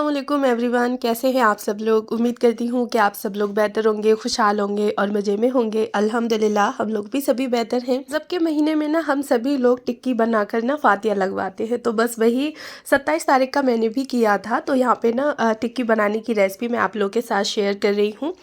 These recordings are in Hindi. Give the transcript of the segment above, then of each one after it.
अस्सलामुअलैकुम एवरीवन, कैसे हैं आप सब लोग। उम्मीद करती हूँ कि आप सब लोग बेहतर होंगे, खुशहाल होंगे और मज़े में होंगे। अल्हम्दुलिल्लाह हम लोग भी सभी बेहतर हैं। रमज़ान के महीने में ना हम सभी लोग टिक्की बनाकर ना फातिया लगवाते हैं। तो बस वही 27 तारीख का मैंने भी किया था। तो यहाँ पे ना टिक्की बनाने की रेसिपी मैं आप लोगों के साथ शेयर कर रही हूँ।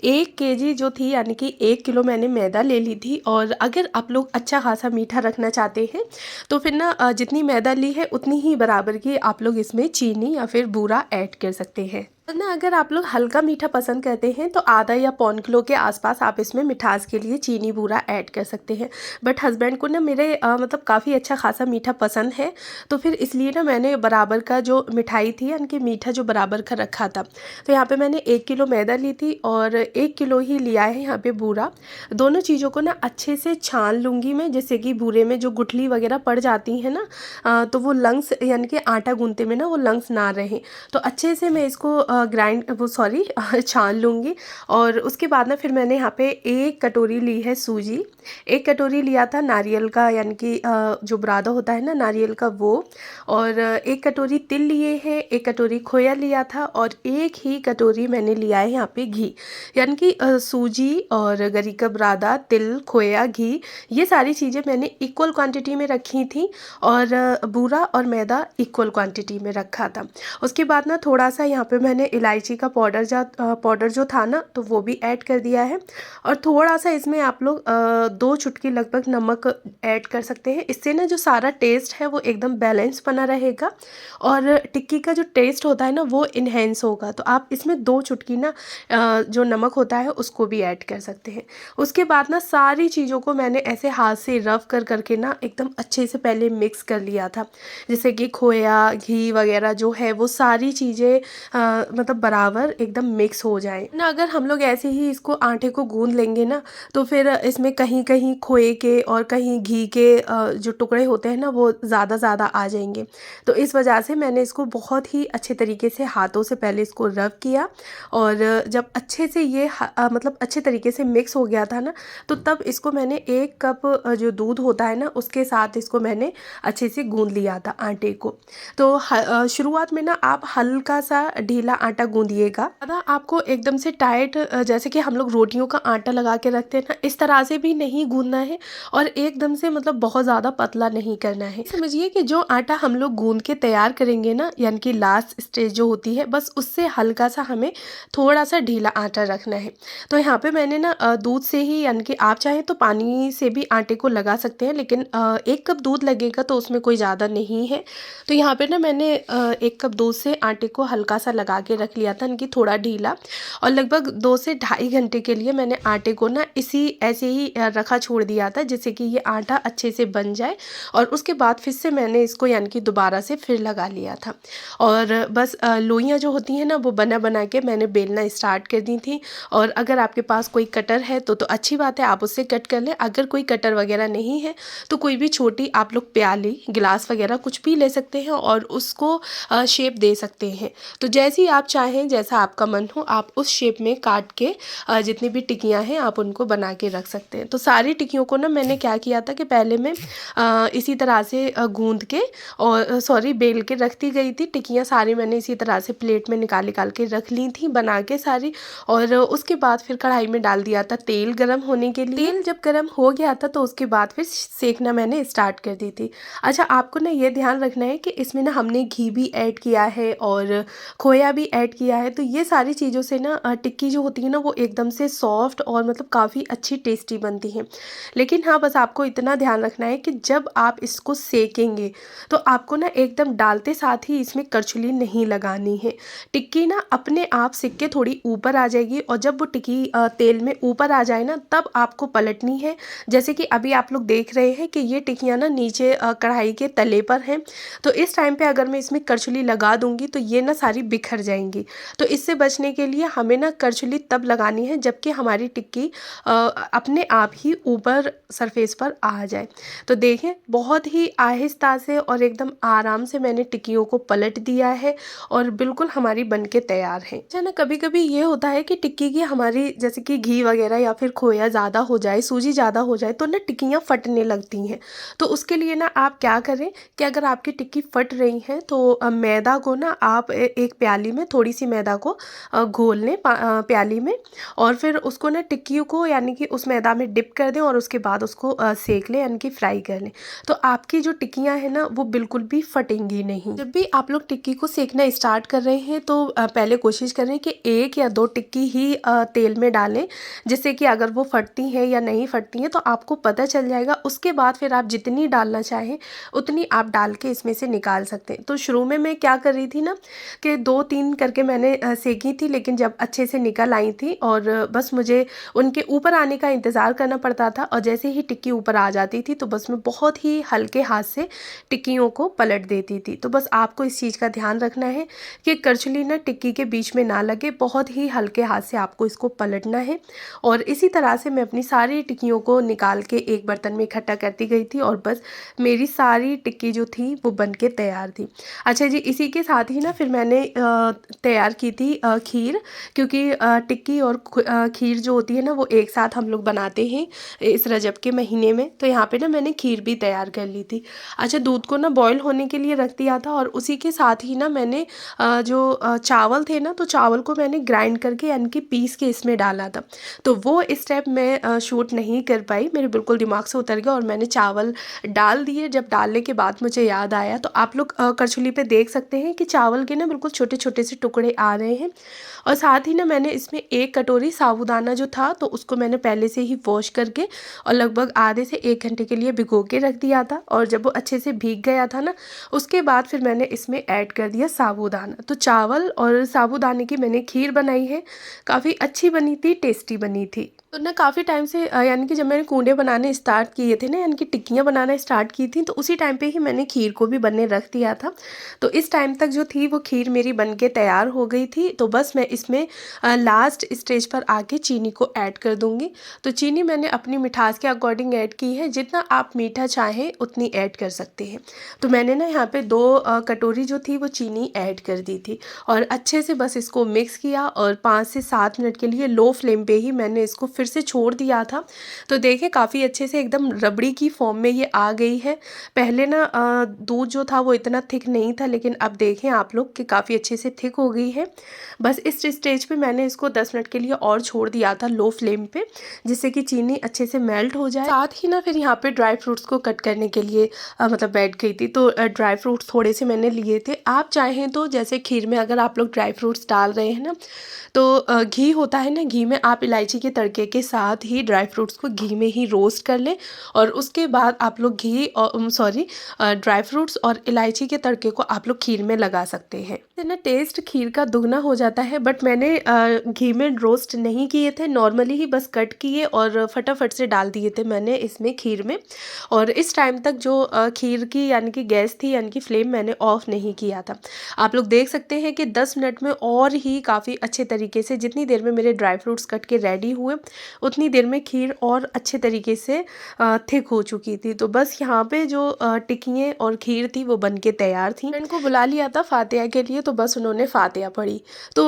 1 केजी जो थी यानी कि 1 किलो मैंने मैदा ले ली थी। और अगर आप लोग अच्छा खासा मीठा रखना चाहते हैं तो फिर ना जितनी मैदा ली है उतनी ही बराबर की आप लोग इसमें चीनी या फिर बूरा ऐड कर सकते हैं। और ना अगर आप लोग हल्का मीठा पसंद करते हैं तो आधा या पौन किलो के आसपास आप इसमें मिठास के लिए चीनी बूरा ऐड कर सकते हैं। बट हस्बैंड को ना मेरे मतलब काफ़ी अच्छा खासा मीठा पसंद है। तो फिर इसलिए ना मैंने बराबर का जो मिठाई थी यानी कि मीठा जो बराबर का रखा था। तो यहाँ पे मैंने 1 किलो मैदा ली थी और 1 किलो ही लिया है यहाँ पे बूरा। दोनों चीज़ों को ना अच्छे से छान लूँगी मैं, जैसे कि बूरे में जो गुठली वगैरह पड़ जाती है ना तो वो लंग्स यानी कि आटा गूंदते में ना वो लंग्स ना रहें। तो अच्छे से मैं इसको छान लूँगी। और उसके बाद ना फिर मैंने यहाँ पे 1 कटोरी ली है सूजी, 1 कटोरी लिया था नारियल का यानी कि जो बुरादा होता है ना नारियल का वो, और 1 कटोरी तिल लिए हैं, 1 कटोरी खोया लिया था और 1 ही कटोरी मैंने लिया है यहाँ पे घी। यानी कि सूजी और गरी का बुरादा, तिल, खोया, घी ये सारी चीज़ें मैंने इक्वल क्वांटिटी में रखी थी और बूरा और मैदा इक्वल क्वांटिटी में रखा था। उसके बाद ना थोड़ा सा यहाँ पे मैंने इलायची का पाउडर जो था ना तो वो भी ऐड कर दिया है। और थोड़ा सा इसमें आप लोग 2 चुटकी लगभग नमक ऐड कर सकते हैं। इससे ना जो सारा टेस्ट है वो एकदम बैलेंस बना रहेगा और टिक्की का जो टेस्ट होता है ना वो इन्हेंस होगा। तो आप इसमें 2 चुटकी ना जो नमक होता है उसको भी ऐड कर सकते हैं। उसके बाद ना सारी चीज़ों को मैंने ऐसे हाथ से रफ करके ना एकदम अच्छे से पहले मिक्स कर लिया था, जैसे कि खोया, घी वगैरह जो है वो सारी चीज़ें मतलब बराबर एकदम मिक्स हो जाए ना। अगर हम लोग ऐसे ही इसको आटे को गूंद लेंगे ना तो फिर इसमें कहीं कहीं खोए के और कहीं घी के जो टुकड़े होते हैं ना वो ज़्यादा आ जाएंगे। तो इस वजह से मैंने इसको बहुत ही अच्छे तरीके से हाथों से पहले इसको रब किया। और जब अच्छे से ये मतलब अच्छे तरीके से मिक्स हो गया था ना तो तब इसको मैंने 1 कप जो दूध होता है ना उसके साथ इसको मैंने अच्छे से गूंद लिया था आटे को। तो शुरुआत में ना आप हल्का सा ढीला आटा गूंदिएगा, ज़्यादा आपको एकदम से टाइट जैसे कि हम लोग रोटियों का आटा लगा के रखते हैं ना इस तरह से भी नहीं गूंदना है और एकदम से मतलब बहुत ज़्यादा पतला नहीं करना है। समझिए कि जो आटा हम लोग गूंद के तैयार करेंगे ना यानी कि लास्ट स्टेज जो होती है बस उससे हल्का सा हमें थोड़ा सा ढीला आटा रखना है। तो यहाँ पे मैंने ना दूध से ही यानी कि आप चाहें तो पानी से भी आटे को लगा सकते हैं, लेकिन 1 कप दूध लगेगा तो उसमें कोई ज़्यादा नहीं है। तो यहाँ पे ना मैंने 1 कप दूध से आटे को हल्का सा लगा के रख लिया था यानी कि थोड़ा ढीला। और लगभग 2 से ढाई घंटे के लिए मैंने आटे को ना इसी ऐसे ही रखा छोड़ दिया था जिससे कि ये आटा अच्छे से बन जाए। और उसके बाद फिर से मैंने इसको यानी कि दोबारा से फिर लगा लिया था। और बस लोइयाँ जो होती हैं ना वो बना के मैंने बेलना स्टार्ट कर दी थी। और अगर आपके पास कोई कटर है तो अच्छी बात है, आप उससे कट कर लें। अगर कोई कटर वगैरह नहीं है तो कोई भी छोटी आप लोग प्याली, गिलास वगैरह कुछ भी ले सकते हैं और उसको शेप दे सकते हैं। तो जैसी आप चाहें, जैसा आपका मन हो आप उस शेप में काट के जितनी भी टिक्कियाँ हैं आप उनको बना के रख सकते हैं। तो सारी टिक्कियों को ना मैंने क्या किया था कि पहले मैं इसी तरह से गूंद के और बेल के रखती गई थी। टिक्कियाँ सारी मैंने इसी तरह से प्लेट में निकाल के रख ली थी बना के सारी। और उसके बाद फिर कढ़ाई में डाल दिया था तेल गरम होने के लिए। तेल जब गरम हो गया था तो उसके बाद फिर सेकना मैंने स्टार्ट कर दी थी। अच्छा, आपको ना ये ध्यान रखना है कि इसमें ना हमने घी भी ऐड किया है और खोया भी ऐड किया है। तो ये सारी चीज़ों से ना टिक्की जो होती है ना वो एकदम से सॉफ्ट और मतलब काफ़ी अच्छी टेस्टी बनती है। लेकिन हाँ, बस आपको इतना ध्यान रखना है कि जब आप इसको सेकेंगे तो आपको ना एकदम डालते साथ ही इसमें करछुली नहीं लगानी है। टिक्की ना अपने आप सिक के थोड़ी ऊपर आ जाएगी और जब वो टिक्की तेल में ऊपर आ जाए ना तब आपको पलटनी है। जैसे कि अभी आप लोग देख रहे हैं कि ये टिक्कियाँ ना नीचे कढ़ाई के तले पर हैं। तो इस टाइम पे अगर मैं इसमें करछुली लगा दूंगी तो ये ना सारी बिखर जाएंगी। तो इससे बचने के लिए हमें ना करछुली तब लगानी है जबकि हमारी टिक्की अपने आप ही ऊपर सरफेस पर आ जाए। तो देखें बहुत ही आहिस्ता से और एकदम आराम से मैंने टिक्कियों को पलट दिया है और बिल्कुल हमारी बनके तैयार है। अच्छा ना कभी कभी ये होता है कि टिक्की की हमारी जैसे कि घी वगैरह या फिर खोया ज़्यादा हो जाए, सूजी ज़्यादा हो जाए तो ना टिक्कियाँ फटने लगती हैं। तो उसके लिए ना आप क्या करें कि अगर आपकी टिक्की फट रही है तो मैदा को ना आप एक प्याली में थोड़ी सी मैदा को घोल लें प्याली में, और फिर उसको ना टिक्कियों को यानी कि उस मैदा में डिप कर दें और उसके बाद उसको सेक लें यानी कि फ्राई कर लें। तो आपकी जो टिक्कियाँ हैं ना वो बिल्कुल भी फटेंगी नहीं। जब भी आप लोग टिक्की को सेकना स्टार्ट कर रहे हैं तो पहले कोशिश करें कि 1 या 2 टिक्की ही तेल में डालें, जिससे कि अगर वो फटती हैं या नहीं फटती हैं तो आपको पता चल जाएगा। उसके बाद फिर आप जितनी डालना चाहें उतनी आप डाल के इसमें से निकाल सकते हैं। तो शुरू में मैं क्या कर रही थी ना कि 2-3 करके मैंने सेकी थी, लेकिन जब अच्छे से निकल आई थी और बस मुझे उनके ऊपर आने का इंतज़ार करना पड़ता था, और जैसे ही टिक्की ऊपर आ जाती थी तो बस मैं बहुत ही हल्के हाथ से टिक्कियों को पलट देती थी। तो बस आपको इस चीज़ का ध्यान रखना है कि करछली ना टिक्की के बीच में ना लगे, बहुत ही हल्के हाथ से आपको इसको पलटना है। और इसी तरह से मैं अपनी सारी टिक्कियों को निकाल के एक बर्तन में इकट्ठा करती गई थी और बस मेरी सारी टिक्की जो थी वो बन के तैयार थी। अच्छा जी, इसी के साथ ही ना फिर मैंने तैयार की थी खीर, क्योंकि टिक्की और खीर जो होती है ना वो एक साथ हम लोग बनाते हैं इस रजब के महीने में। तो यहाँ पे ना मैंने खीर भी तैयार कर ली थी। अच्छा, दूध को ना बॉईल होने के लिए रख दिया था और उसी के साथ ही ना मैंने जो चावल थे ना तो चावल को मैंने ग्राइंड करके यानी कि पीस के इसमें डाला था। तो वो स्टेप मैं शूट नहीं कर पाई, मेरे बिल्कुल दिमाग से उतर गया और मैंने चावल डाल दिए। जब डालने के बाद मुझे याद आया तो आप लोग करछुली पे देख सकते हैं कि चावल के ना बिल्कुल छोटे छोटे से टुकड़े आ रहे हैं। और साथ ही ना मैंने इसमें 1 कटोरी साबूदाना जो था तो उसको मैंने पहले से ही वॉश करके और लगभग आधे से 1 घंटे के लिए भिगो के रख दिया था। और जब वो अच्छे से भीग गया था ना उसके बाद फिर मैंने इसमें ऐड कर दिया साबूदाना। तो चावल और साबूदाने की मैंने खीर बनाई है, काफ़ी अच्छी बनी थी, टेस्टी बनी थी। तो ना काफ़ी टाइम से यानी कि जब मैंने कूंडे बनाने स्टार्ट किए थे ना यानी कि टिक्कियाँ बनाना स्टार्ट की थी तो उसी टाइम पे ही मैंने खीर को भी बनने रख दिया था। तो इस टाइम तक जो थी वो खीर मेरी बन के तैयार हो गई थी। तो बस मैं इसमें लास्ट स्टेज पर आके चीनी को ऐड कर दूँगी। तो चीनी मैंने अपनी मिठास के अकॉर्डिंग ऐड की है, जितना आप मीठा चाहें उतनी ऐड कर सकते हैं। तो मैंने ना यहाँ पे 2 कटोरी जो थी वो चीनी ऐड कर दी थी और अच्छे से बस इसको मिक्स किया और 5 से 7 मिनट के लिए लो फ्लेम पे ही मैंने इसको फिर से छोड़ दिया था। तो देखें काफ़ी अच्छे से एकदम रबड़ी की फॉर्म में ये आ गई है। पहले ना दूध जो था वो इतना थिक नहीं था, लेकिन अब देखें आप लोग कि काफ़ी अच्छे से थिक हो गई है। बस इस स्टेज पे मैंने इसको 10 मिनट के लिए और छोड़ दिया था लो फ्लेम पे, जिससे कि चीनी अच्छे से मेल्ट हो जाए। साथ ही ना फिर यहाँ पे ड्राई फ्रूट्स को कट करने के लिए मतलब बैठ गई थी। तो ड्राई फ्रूट्स थोड़े से मैंने लिए थे। आप चाहें तो जैसे खीर में अगर आप लोग ड्राई फ्रूट्स डाल रहे हैं ना तो घी होता है ना, घी में आप इलायची के तड़के के साथ ही ड्राई फ्रूट्स को घी में ही रोस्ट कर लें और उसके बाद आप लोग घी और ड्राई फ्रूट्स और इलायची के तड़के को आप लोग खीर में लगा सकते हैं। तो ना टेस्ट खीर का दुगना हो जाता है। बट मैंने घी में रोस्ट नहीं किए थे, नॉर्मली ही बस कट किए और फटाफट से डाल दिए थे मैंने इसमें खीर में। और इस टाइम तक जो खीर की यानी कि गैस थी यानी कि फ्लेम मैंने ऑफ नहीं किया था। आप लोग देख सकते हैं कि 10 मिनट में और ही काफ़ी अच्छे तरीके से, जितनी देर में मेरे ड्राई फ्रूट्स कट के रेडी हुए उतनी देर में खीर और अच्छे तरीके से थिक हो चुकी थी। तो बस यहाँ पे जो टिक्कियाँ और खीर थी वो बन के तैयार थी। फ्रेंड को बुला लिया था फातिहा के लिए, तो बस उन्होंने फातिहा पढ़ी। तो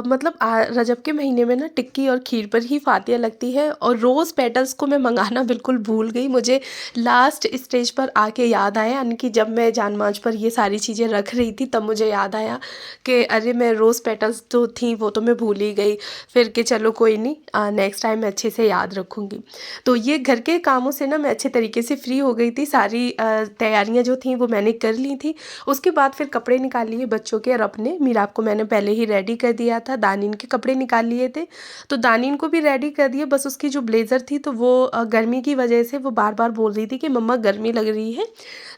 मतलब रजब के महीने में ना टिक्की और खीर पर ही फातिहा लगती है। और रोज़ पेटल्स को मैं मंगाना बिल्कुल भूल गई, मुझे लास्ट स्टेज पर आके याद आया, यानी कि जब मैं जानमाज पर ये सारी चीज़ें रख रही थी तब मुझे याद आया कि अरे मैं रोज़ पेटल्स जो थी वो तो मैं भूल ही गई। फिर कि चलो कोई नहीं, नेक्स्ट टाइम मैं अच्छे से याद रखूँगी। तो ये घर के कामों से ना मैं अच्छे तरीके से फ्री हो गई थी, सारी तैयारियाँ जो थी वो मैंने कर ली थी। उसके बाद फिर कपड़े निकाल लिए बच्चों के और अपने। मीराब को मैंने पहले ही रेडी कर दिया था, दानिन के कपड़े निकाल लिए थे तो दानिन को भी रेडी कर दिया। बस उसकी जो ब्लेज़र थी तो वो गर्मी की वजह से वो बार बार बोल रही थी कि मम्मा गर्मी लग रही है,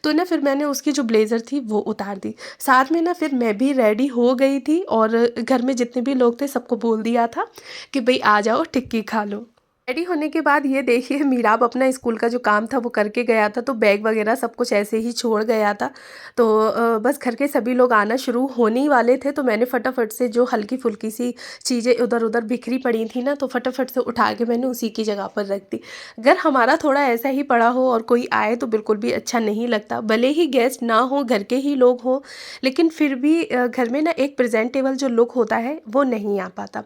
तो ना फिर मैंने उसकी जो ब्लेज़र थी वो उतार दी। साथ में ना फिर मैं भी रेडी हो गई थी और घर में जितने भी लोग थे सबको बोल दिया था कि भाई आ जाओ टिक्की खा लो। रेडी होने के बाद ये देखिए मीराब अपना स्कूल का जो काम था वो करके गया था, तो बैग वगैरह सब कुछ ऐसे ही छोड़ गया था। तो बस घर के सभी लोग आना शुरू होने ही वाले थे, तो मैंने फटाफट से जो हल्की फुल्की सी चीज़ें इधर उधर बिखरी पड़ी थी ना, तो फटाफट से उठा के मैंने उसी की जगह पर रख दी। घर हमारा थोड़ा ऐसा ही पड़ा हो और कोई आए तो बिल्कुल भी अच्छा नहीं लगता, भले ही गेस्ट ना हो, घर के ही लोग हों, लेकिन फिर भी घर में ना एक प्रेजेंटेबल जो लुक होता है वो नहीं आ पाता।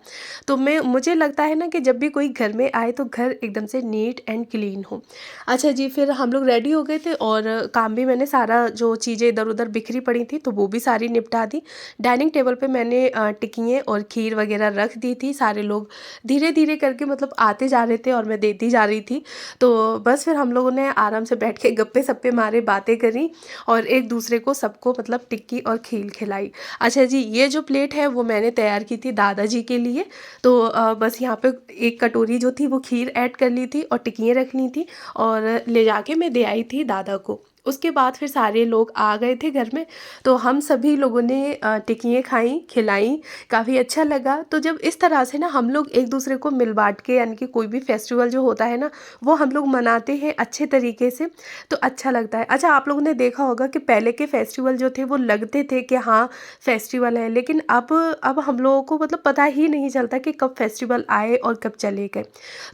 तो मुझे लगता है ना कि जब भी कोई घर में आए तो घर एकदम से नीट एंड क्लीन हो। अच्छा जी, फिर हम लोग रेडी हो गए थे और काम भी मैंने सारा जो चीज़ें इधर उधर बिखरी पड़ी थी तो वो भी सारी निपटा दी। डाइनिंग टेबल पे मैंने टिक्कियाँ और खीर वगैरह रख दी थी। सारे लोग धीरे धीरे करके मतलब आते जा रहे थे और मैं देती जा रही थी। तो बस फिर हम लोगों ने आराम से बैठ के गप्पे सप्पे मारे, बातें करी और एक दूसरे को सबको मतलब टिक्की और खीर खिलाई। अच्छा जी, ये जो प्लेट है वो मैंने तैयार की थी दादाजी के लिए। तो बस यहाँ पे एक कटोरी जो थी वो खीर ऐड कर ली थी और टिक्कियाँ रख ली थी और ले जाके मैं दे आई थी दादा को। उसके बाद फिर सारे लोग आ गए थे घर में, तो हम सभी लोगों ने टिक्कियाँ खाई, खिलाई, काफ़ी अच्छा लगा। तो जब इस तरह से ना हम लोग एक दूसरे को मिल बाँट के, यानी कि कोई भी फेस्टिवल जो होता है ना वो हम लोग मनाते हैं अच्छे तरीके से, तो अच्छा लगता है। अच्छा, आप लोगों ने देखा होगा कि पहले के फेस्टिवल जो थे वो लगते थे कि हाँ फेस्टिवल है, लेकिन अब हम लोगों को मतलब पता ही नहीं चलता कि कब फेस्टिवल आए और कब चले गए।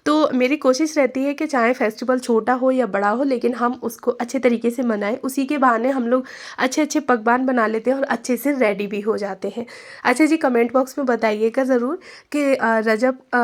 तो मेरी कोशिश रहती है कि चाहे फेस्टिवल छोटा हो या बड़ा हो, लेकिन हम उसको अच्छे तरीके से मनाएं। उसी के बहाने हम लोग अच्छे अच्छे पकवान बना लेते हैं और अच्छे से रेडी भी हो जाते हैं। अच्छा जी, कमेंट बॉक्स में बताइएगा ज़रूर कि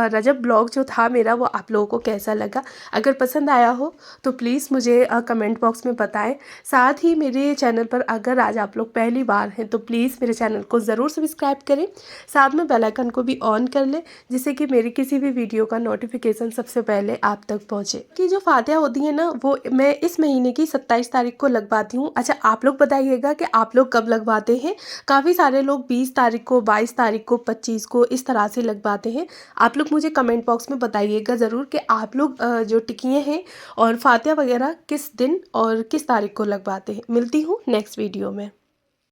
रजब ब्लॉग जो था मेरा वो आप लोगों को कैसा लगा। अगर पसंद आया हो तो प्लीज़ मुझे कमेंट बॉक्स में बताएं। साथ ही मेरे चैनल पर अगर आज आप लोग पहली बार हैं तो प्लीज़ मेरे चैनल को ज़रूर सब्सक्राइब करें, साथ में बेल आइकन को भी ऑन कर लें, जिससे कि मेरी किसी भी वीडियो का नोटिफिकेशन सबसे पहले आप तक पहुंचे। कि जो फातिया होती है ना वो मैं इस महीने की 27 तारीख को लगवाती हूँ। अच्छा, आप लोग बताइएगा कि आप लोग कब लगवाते हैं। काफ़ी सारे लोग 20 तारीख को, 22 तारीख को, 25 को इस तरह से लगवाते हैं। आप लोग मुझे कमेंट बॉक्स में बताइएगा ज़रूर कि आप लोग जो टिक्कियाँ हैं और फातिया वगैरह किस दिन और किस तारीख को लगवाते हैं। मिलती हूँ नेक्स्ट वीडियो में।